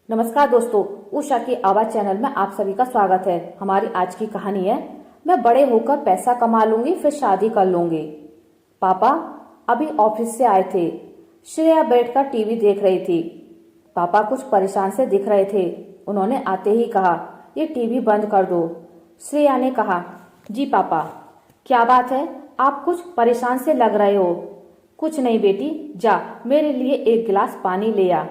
नमस्कार दोस्तों, उषा की आवाज चैनल में आप सभी का स्वागत है। हमारी आज की कहानी है, मैं बड़े होकर पैसा कमा लूंगी, फिर शादी कर लूंगी। पापा अभी ऑफिस से आए थे। श्रेया बैठकर टीवी देख रही थी। पापा कुछ परेशान से दिख रहे थे। उन्होंने आते ही कहा, ये टीवी बंद कर दो। श्रेया ने कहा, जी पापा। क्या बात है, आप कुछ परेशान से लग रहे हो। कुछ नहीं बेटी, जा मेरे लिए एक गिलास पानी ले आ।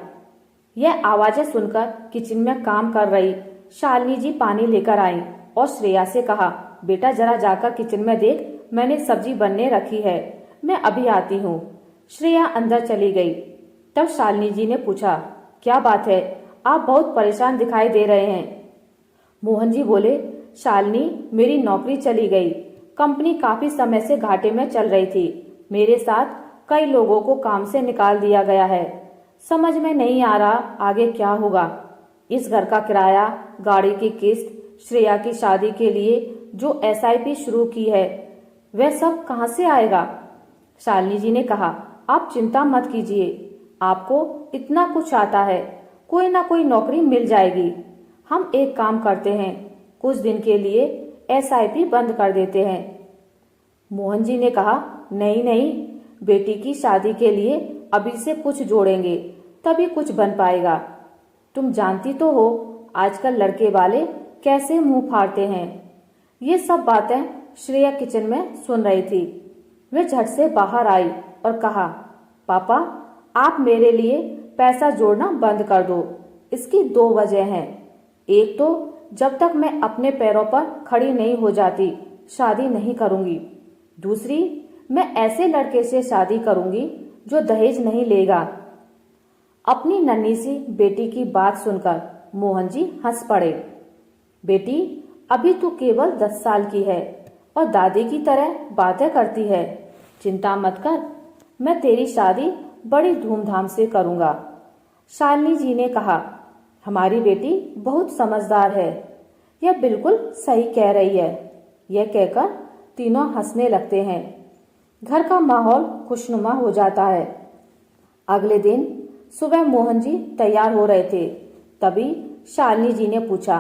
यह आवाजें सुनकर किचन में काम कर रही शालिनी जी पानी लेकर आई और श्रेया से कहा, बेटा जरा जाकर किचन में देख, मैंने सब्जी बनने रखी है, मैं अभी आती हूँ। श्रेया अंदर चली गई। तब शालिनी जी ने पूछा, क्या बात है, आप बहुत परेशान दिखाई दे रहे हैं। मोहन जी बोले, शालिनी मेरी नौकरी चली गई। कंपनी काफी समय से घाटे में चल रही थी। मेरे साथ कई लोगों को काम से निकाल दिया गया है। समझ में नहीं आ रहा आगे क्या होगा। इस घर का किराया, गाड़ी की किस्त, श्रेया की शादी के लिए जो एसआईपी शुरू की है, वह सब कहां से आएगा। शालिनी जी ने कहा, आप चिंता मत कीजिए, आपको इतना कुछ आता है, कोई ना कोई नौकरी मिल जाएगी। हम एक काम करते हैं, कुछ दिन के लिए एसआईपी बंद कर देते हैं। मोहन जी ने कहा, नहीं नहीं, बेटी की शादी के लिए अभी से कुछ जोड़ेंगे, तभी कुछ बन पाएगा। तुम जानती तो हो आजकल लड़के वाले कैसे मुंह फाड़ते हैं। ये सब बातें श्रेया किचन में सुन रही थी। वे झट से बाहर आई और कहा, पापा आप मेरे लिए पैसा जोड़ना बंद कर दो। इसकी दो वजह हैं। एक तो जब तक मैं अपने पैरों पर खड़ी नहीं हो जाती शादी नहीं करूंगी। दूसरी, मैं ऐसे लड़के से शादी करूंगी जो दहेज नहीं लेगा। अपनी नन्ही सी बेटी की बात सुनकर मोहन जी हंस पड़े। बेटी अभी तू केवल 10 साल की है और दादी की तरह बातें करती है। चिंता मत कर, मैं तेरी शादी बड़ी धूमधाम से करूंगा। शालिनी जी ने कहा, हमारी बेटी बहुत समझदार है, यह बिल्कुल सही कह रही है। यह कहकर तीनों हंसने लगते हैं। घर का माहौल खुशनुमा हो जाता है। अगले दिन सुबह मोहन जी तैयार हो रहे थे। तभी शालिनी जी ने पूछा,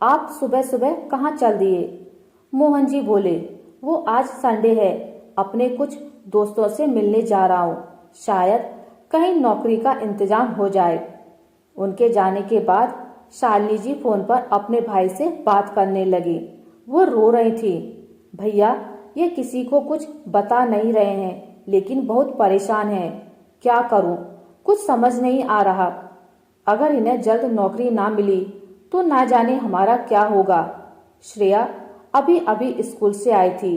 आप सुबह सुबह कहाँ चल दिए। मोहन जी बोले, वो आज संडे है, अपने कुछ दोस्तों से मिलने जा रहा हूँ, शायद कहीं नौकरी का इंतजाम हो जाए। उनके जाने के बाद शालिनी जी फोन पर अपने भाई से बात करने लगी। वो रो रही थी, भैया ये किसी को कुछ बता नहीं रहे हैं, लेकिन बहुत परेशान हैं। क्या करूं, कुछ समझ नहीं आ रहा। अगर इन्हें जल्द नौकरी ना मिली तो ना जाने हमारा क्या होगा। श्रेया अभी अभी स्कूल से आई थी।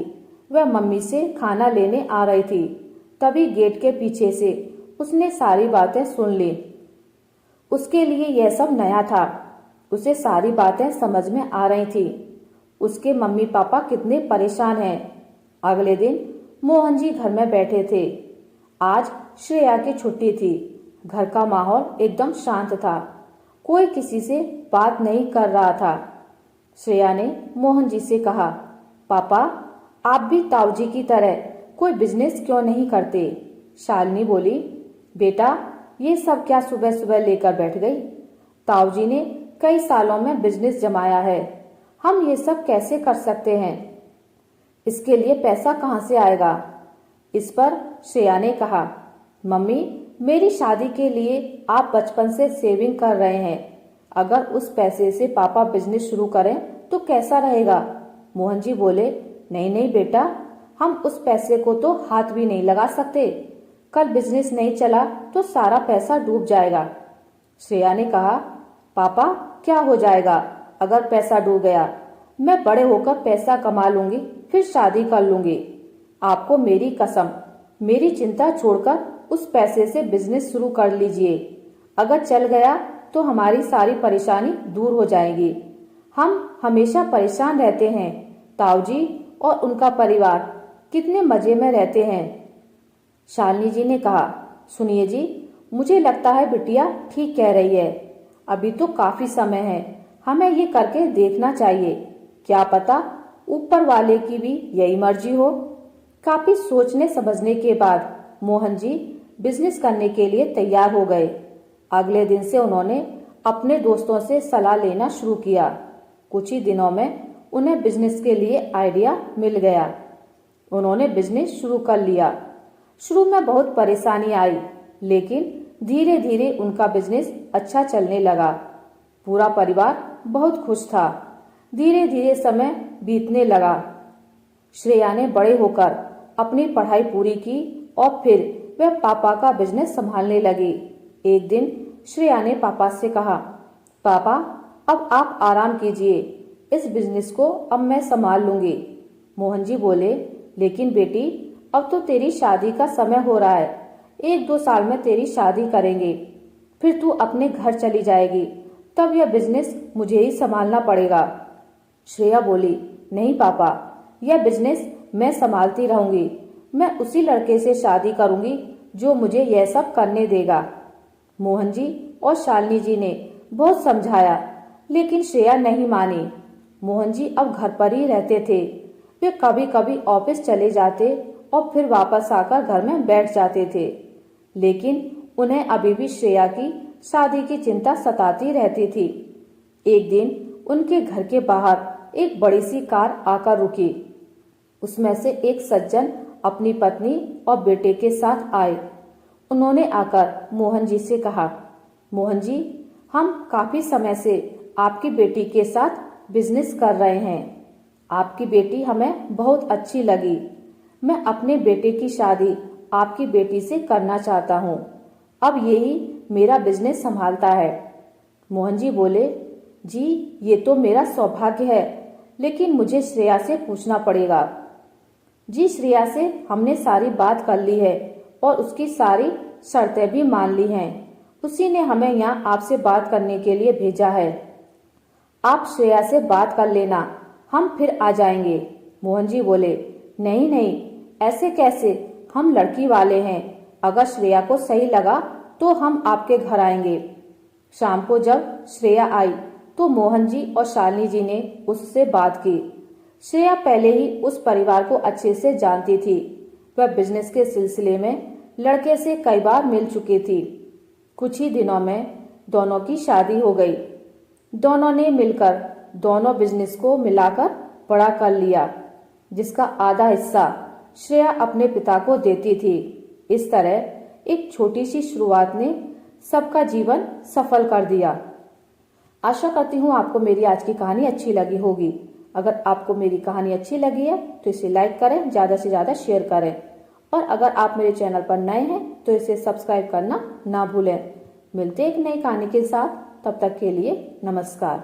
वह मम्मी से खाना लेने आ रही थी। तभी गेट के पीछे से उसने सारी बातें सुन ली। उसके लिए यह सब नया था। उसे सारी बातें समझ में आ रही थी। उसके मम्मी पापा कितने परेशान हैं। अगले दिन मोहन जी घर में बैठे थे। आज श्रेया की छुट्टी थी। घर का माहौल एकदम शांत था। कोई किसी से बात नहीं कर रहा था। श्रेया ने मोहन जी से कहा, पापा आप भी ताऊजी की तरह कोई बिजनेस क्यों नहीं करते। शालिनी बोली, बेटा ये सब क्या सुबह सुबह लेकर बैठ गई। ताऊजी ने कई सालों में बिजनेस जमाया है, हम ये सब कैसे कर सकते हैं। इसके लिए पैसा कहाँ से आएगा। इस पर श्रेया ने कहा, मम्मी मेरी शादी के लिए आप बचपन से सेविंग कर रहे हैं, अगर उस पैसे से पापा बिजनेस शुरू करें तो कैसा रहेगा। मोहन जी बोले, नहीं नहीं बेटा, हम उस पैसे को तो हाथ भी नहीं लगा सकते। कल बिजनेस नहीं चला तो सारा पैसा डूब जाएगा। श्रेया ने कहा, पापा क्या हो जाएगा अगर पैसा डूब गया। मैं बड़े होकर पैसा कमा लूंगी, फिर शादी कर लूंगी। आपको मेरी कसम, मेरी चिंता छोड़कर उस पैसे से बिजनेस शुरू कर लीजिए। अगर चल गया तो हमारी सारी परेशानी दूर हो जाएगी। हम हमेशा परेशान रहते हैं। ताऊजी और उनका परिवार कितने मजे में रहते हैं। शालिनी जी ने कहा, सुनिए जी, मुझे लगता है बिटिया ठीक कह रही है। अभी तो काफी समय है, हमें ये करके देखना चाहिए। क्या पता ऊपर वाले की भी यही मर्जी हो। काफी सोचने समझने के बाद मोहन जी बिजनेस करने के लिए तैयार हो गए। अगले दिन से उन्होंने अपने दोस्तों से सलाह लेना शुरू किया। कुछ ही दिनों में उन्हें बिजनेस के लिए आइडिया मिल गया। उन्होंने बिजनेस शुरू कर लिया। शुरू में बहुत परेशानी आई, लेकिन धीरे धीरे उनका बिजनेस अच्छा चलने लगा। पूरा परिवार बहुत खुश था। धीरे धीरे समय बीतने लगा। श्रेया ने बड़े होकर अपनी पढ़ाई पूरी की और फिर वह पापा का बिजनेस संभालने लगी। एक दिन श्रेया ने पापा से कहा, पापा अब आप आराम कीजिए, इस बिजनेस को अब मैं संभाल लूंगी। मोहन जी बोले, लेकिन बेटी अब तो तेरी शादी का समय हो रहा है, 1-2 साल में तेरी शादी करेंगे, फिर तू अपने घर चली जाएगी, तब यह बिजनेस मुझे ही संभालना पड़ेगा। श्रेया बोली, नहीं पापा, यह बिजनेस मैं संभालती रहूंगी। मैं उसी लड़के से शादी करूंगी जो मुझे यह सब करने देगा। मोहन जी और शालिनी जी ने बहुत समझाया, लेकिन श्रेया नहीं मानी। मोहन जी अब घर पर ही रहते थे। वे कभी कभी ऑफिस चले जाते और फिर वापस आकर घर में बैठ जाते थे, लेकिन उन्हें अभी भी श्रेया की शादी की चिंता सताती रहती थी। एक दिन उनके घर के बाहर एक बड़ी सी कार आकर रुकी। उसमें से एक सज्जन अपनी पत्नी और बेटे के साथ आए। उन्होंने आकर मोहन जी से कहा, मोहन जी, हम काफी समय से आपकी बेटी के साथ बिजनेस कर रहे हैं। आपकी बेटी हमें बहुत अच्छी लगी। मैं अपने बेटे की शादी आपकी बेटी से करना चाहता हूँ। अब यही मेरा बिजनेस संभालता है। मोहन जी बोले, जी ये तो मेरा सौभाग्य है, लेकिन मुझे श्रेया से पूछना पड़ेगा। जी श्रेया से हमने सारी बात कर ली है और उसकी सारी शर्तें भी मान ली हैं। उसी ने हमें यहाँ आपसे बात करने के लिए भेजा है। आप श्रेया से बात कर लेना, हम फिर आ जाएंगे। मोहन जी बोले, नहीं नहीं, ऐसे कैसे, हम लड़की वाले हैं। अगर श्रेया को सही लगा तो हम आपके घर आएंगे। शाम को जब श्रेया आई तो मोहन जी और शालिनी जी ने उससे बात की। श्रेया पहले ही उस परिवार को अच्छे से जानती थी। वह बिजनेस के सिलसिले में लड़के से कई बार मिल चुकी थी। कुछ ही दिनों में दोनों की शादी हो गई। दोनों ने मिलकर दोनों बिजनेस को मिलाकर बड़ा कर लिया, जिसका आधा हिस्सा श्रेया अपने पिता को देती थी। इस तरह एक छोटी सी शुरुआत ने सबका जीवन सफल कर दिया। आशा करती हूँ आपको मेरी आज की कहानी अच्छी लगी होगी। अगर आपको मेरी कहानी अच्छी लगी है तो इसे लाइक करें, ज़्यादा से ज़्यादा शेयर करें, और अगर आप मेरे चैनल पर नए हैं तो इसे सब्सक्राइब करना ना भूलें। मिलते एक नई कहानी के साथ, तब तक के लिए नमस्कार।